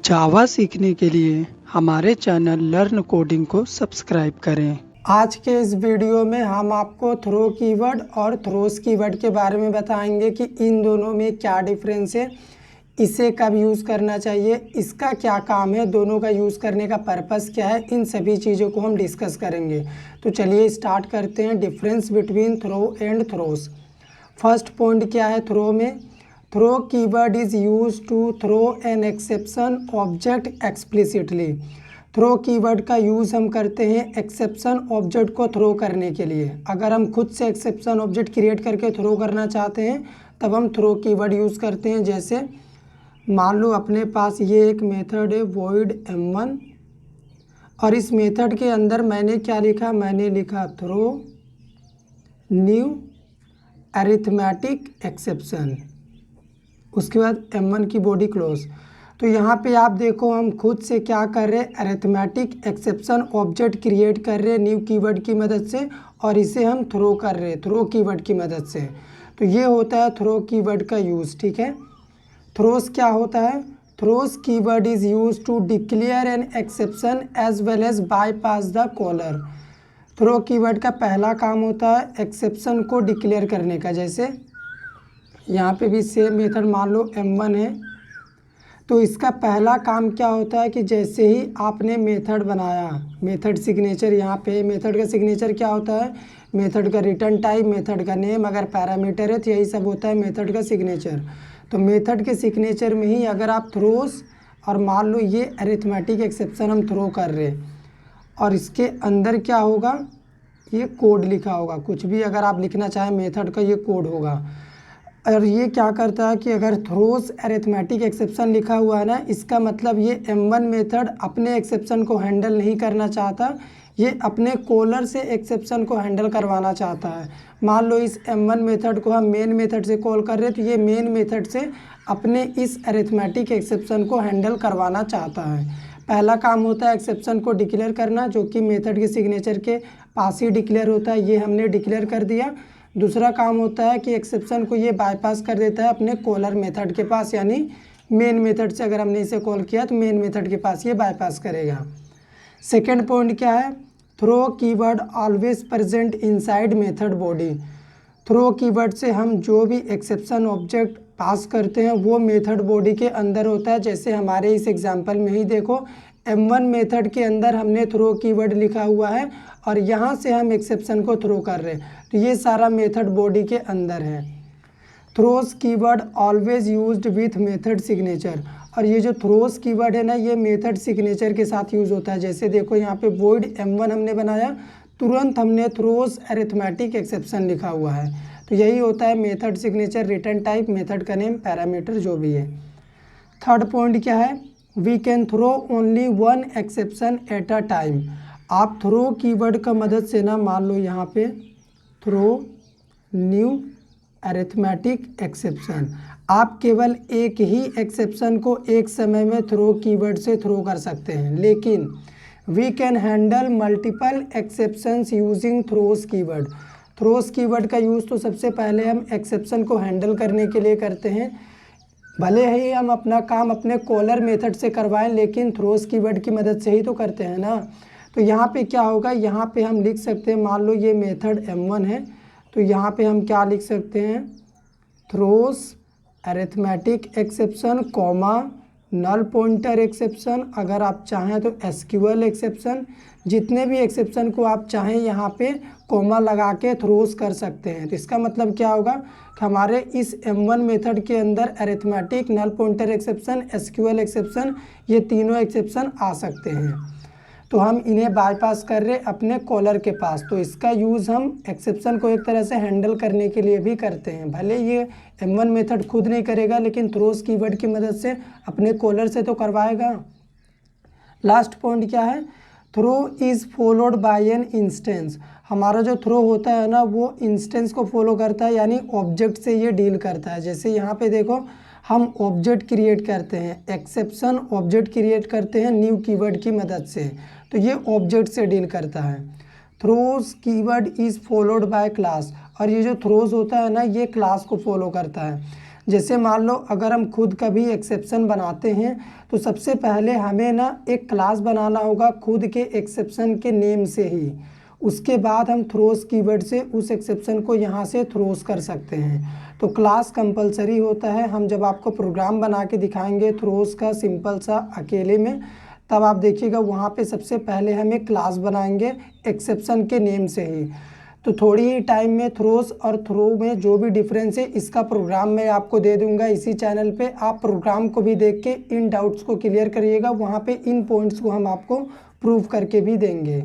जावा सीखने के लिए हमारे चैनल लर्न कोडिंग को सब्सक्राइब करें। आज के इस वीडियो में हम आपको थ्रो कीवर्ड और थ्रोस कीवर्ड के बारे में बताएंगे कि इन दोनों में क्या डिफरेंस है, इसे कब यूज़ करना चाहिए, इसका क्या काम है, दोनों का यूज़ करने का पर्पस क्या है, इन सभी चीज़ों को हम डिस्कस करेंगे। तो चलिए स्टार्ट करते हैं। Difference between throw and throws. First point क्या है थ्रो में? Throw keyword is use to throw an exception object explicitly. Throw keyword का यूज़ हम करते हैं एक्सेप्शन ऑब्जेक्ट को थ्रो करने के लिए। अगर हम खुद से एक्सेप्शन ऑब्जेक्ट क्रिएट करके थ्रो करना चाहते हैं तब हम थ्रो कीवर्ड यूज़ करते हैं। जैसे मान लो अपने पास ये एक मेथड है void m1 और इस मेथड के अंदर मैंने क्या लिखा, मैंने लिखा थ्रो न्यू अरिथमेटिक एक्सेप्शन, उसके बाद m1 की बॉडी क्लोज। तो यहाँ पे आप देखो हम खुद से क्या कर रहे हैं, अरिथमेटिक एक्सेप्शन ऑब्जेक्ट क्रिएट कर रहे हैं न्यू कीवर्ड की मदद से और इसे हम थ्रो कर रहे हैं थ्रो कीवर्ड की मदद से। तो ये होता है थ्रो कीवर्ड का यूज़। ठीक है। थ्रोस क्या होता है? Throws keyword is use to declare an exception as well as bypass the caller. Throw keyword का पहला काम होता है एक्सेप्शन को डिक्लेयर करने का। जैसे यहाँ पे भी सेम मेथड मान लो m1 है, तो इसका पहला काम क्या होता है कि जैसे ही आपने मेथड बनाया, मेथड सिग्नेचर, यहाँ पे मेथड का सिग्नेचर क्या होता है, मेथड का रिटर्न टाइप, मेथड का नेम, अगर पैरामीटर है तो यही सब होता है मेथड का सिग्नेचर। तो मेथड के सिग्नेचर में ही अगर आप थ्रोस और मान लो ये अरिथमेटिक एक्सेप्शन हम थ्रो कर रहे हैं और इसके अंदर क्या होगा, ये कोड लिखा होगा, कुछ भी अगर आप लिखना चाहें मेथड का ये कोड होगा। और ये क्या करता है कि अगर थ्रोस अरिथमेटिक एक्सेप्शन लिखा हुआ है ना, इसका मतलब ये m1 मेथड अपने एक्सेप्शन को हैंडल नहीं करना चाहता, ये अपने कॉलर से एक्सेप्शन को हैंडल करवाना चाहता है। मान लो इस m1 मेथड को हम मेन मेथड से कॉल कर रहे हैं तो ये मेन मेथड से अपने इस अरिथमेटिक एक्सेप्शन को हैंडल करवाना चाहता है। पहला काम होता है एक्सेप्शन को डिक्लेयर करना, जो कि मेथड के सिग्नेचर के पास ही डिक्लेयर होता है, ये हमने डिक्लेयर कर दिया। दूसरा काम होता है कि एक्सेप्शन को ये बाईपास कर देता है अपने कॉलर मेथड के पास, यानी मेन मेथड से अगर हमने इसे कॉल किया तो मेन मेथड के पास ये बाईपास करेगा। सेकेंड पॉइंट क्या है? Throw keyword always present inside method body. Throw keyword से हम जो भी एक्सेप्शन ऑब्जेक्ट पास करते हैं वो मेथड बॉडी के अंदर होता है। जैसे हमारे इस एग्जांपल में ही देखो m1 मेथड के अंदर हमने थ्रो कीवर्ड लिखा हुआ है और यहाँ से हम एक्सेप्शन को थ्रो कर रहे हैं, तो ये सारा मेथड बॉडी के अंदर है। Throws keyword always used with method signature, और ये जो थ्रोस कीवर्ड है ना ये मेथड सिग्नेचर के साथ यूज़ होता है। जैसे देखो यहाँ पे void m1 हमने बनाया, तुरंत हमने थ्रोस अरिथमेटिक एक्सेप्शन लिखा हुआ है। तो यही होता है method signature, return type, method का नेम, पैरामीटर जो भी है। थर्ड पॉइंट क्या है? We can throw only one exception at a time. आप थ्रो कीवर्ड का मदद से ना, मान लो यहाँ पे थ्रो न्यू अरिथमेटिक एक्सेप्शन, आप केवल एक ही एक्सेप्शन को एक समय में थ्रो कीवर्ड से थ्रो कर सकते हैं, लेकिन we can handle multiple exceptions using throws keyword. Throws keyword का यूज़ तो सबसे पहले हम एक्सेप्शन को हैंडल करने के लिए करते हैं, भले ही हम अपना काम अपने कॉलर मेथड से करवाएं लेकिन थ्रोस कीवर्ड की मदद से ही तो करते हैं ना। तो यहाँ पे क्या होगा, यहाँ पे हम लिख सकते हैं, मान लो ये मेथड m1 है तो यहाँ पे हम क्या लिख सकते हैं, throws arithmetic exception comma null pointer exception, अगर आप चाहें तो एसक्यूएल एक्सेप्शन, जितने भी एक्सेप्शन को आप चाहें यहाँ पे कॉमा लगा के थ्रोस कर सकते हैं। तो इसका मतलब क्या होगा कि हमारे इस m1 मेथड के अंदर arithmetic, null pointer exception, SQL exception, ये तीनों एक्सेप्शन आ सकते हैं। तो हम इन्हें बाईपास कर रहे अपने कॉलर के पास, तो इसका यूज़ हम एक्सेप्शन को एक तरह से हैंडल करने के लिए भी करते हैं। भले ये m1 मेथड खुद नहीं करेगा लेकिन थ्रोस कीवर्ड की मदद से अपने कॉलर से तो करवाएगा। लास्ट पॉइंट क्या है? Throw is followed by an instance. हमारा जो थ्रो होता है ना वो इंस्टेंस को फॉलो करता है, यानी ऑब्जेक्ट से ये डील करता है। जैसे यहाँ पे देखो हम ऑब्जेक्ट क्रिएट करते हैं, एक्सेप्शन ऑब्जेक्ट क्रिएट करते हैं न्यू कीवर्ड की मदद से, तो ये ऑब्जेक्ट से डील करता है। Throws keyword is followed bye class, और ये जो थ्रोस होता है ना ये क्लास को फॉलो करता है। जैसे मान लो अगर हम खुद कभी एक्सेप्शन बनाते हैं तो सबसे पहले हमें ना एक क्लास बनाना होगा खुद के एक्सेप्शन के नेम से ही। उसके बाद हम थ्रोस कीवर्ड से उस एक्सेप्शन को यहाँ से थ्रोस कर सकते हैं। तो क्लास कंपलसरी होता है। हम जब आपको प्रोग्राम बना के दिखाएंगे थ्रोस का सिंपल सा अकेले में, तब आप देखिएगा वहाँ पे सबसे पहले हम एक क्लास बनाएंगे एक्सेप्शन के नेम से ही। तो थोड़ी ही टाइम में थ्रोस और थ्रो में जो भी डिफरेंस है इसका प्रोग्राम मैं आपको दे दूंगा इसी चैनल पे। आप प्रोग्राम को भी देख के इन डाउट्स को क्लियर करिएगा, वहाँ पे इन पॉइंट्स को हम आपको प्रूव करके भी देंगे।